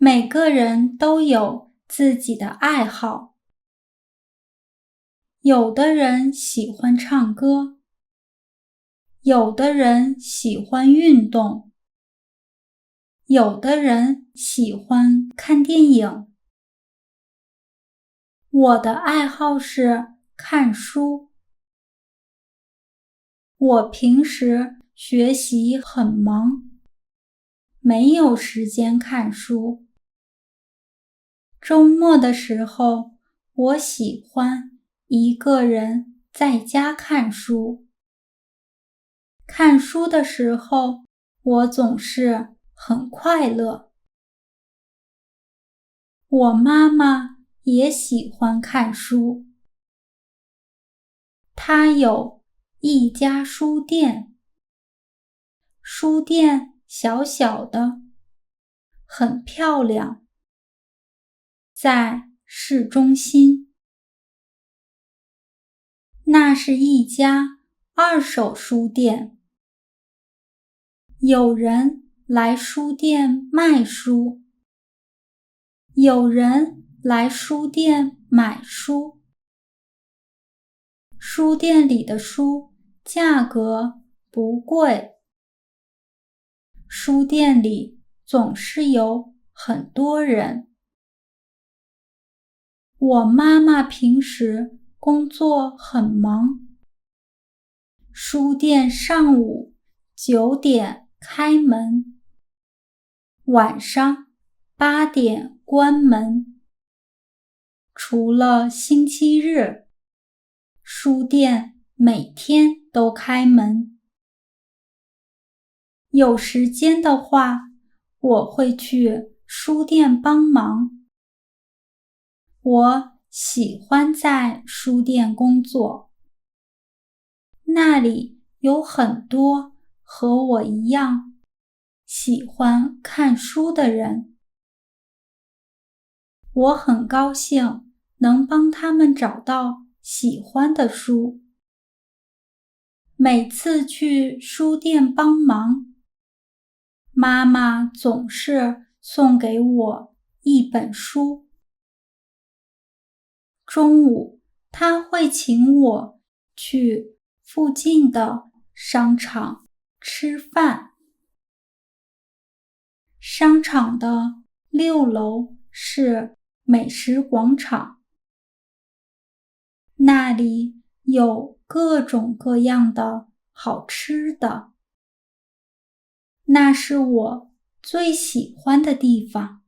每个人都有自己的爱好，有的人喜欢唱歌，有的人喜欢运动，有的人喜欢看电影。我的爱好是看书。我平时学习很忙，没有时间看书。周末的时候，我喜欢一个人在家看书。看书的时候，我总是很快乐。我妈妈也喜欢看书，她有一家书店，书店小小的，很漂亮，在市中心。那是一家二手书店，有人来书店卖书，有人来书店买书。书店里的书价格不贵，书店里总是有很多人。我妈妈平时工作很忙，书店上午9点开门，晚上8点关门。除了星期日，书店每天都开门。有时间的话，我会去书店帮忙。我喜欢在书店工作，那里有很多和我一样喜欢看书的人。我很高兴能帮他们找到喜欢的书。每次去书店帮忙，妈妈总是送给我一本书。中午，她会请我去附近的商场吃饭。商场的6楼是美食广场，那里有各种各样的好吃的，那是我最喜欢的地方。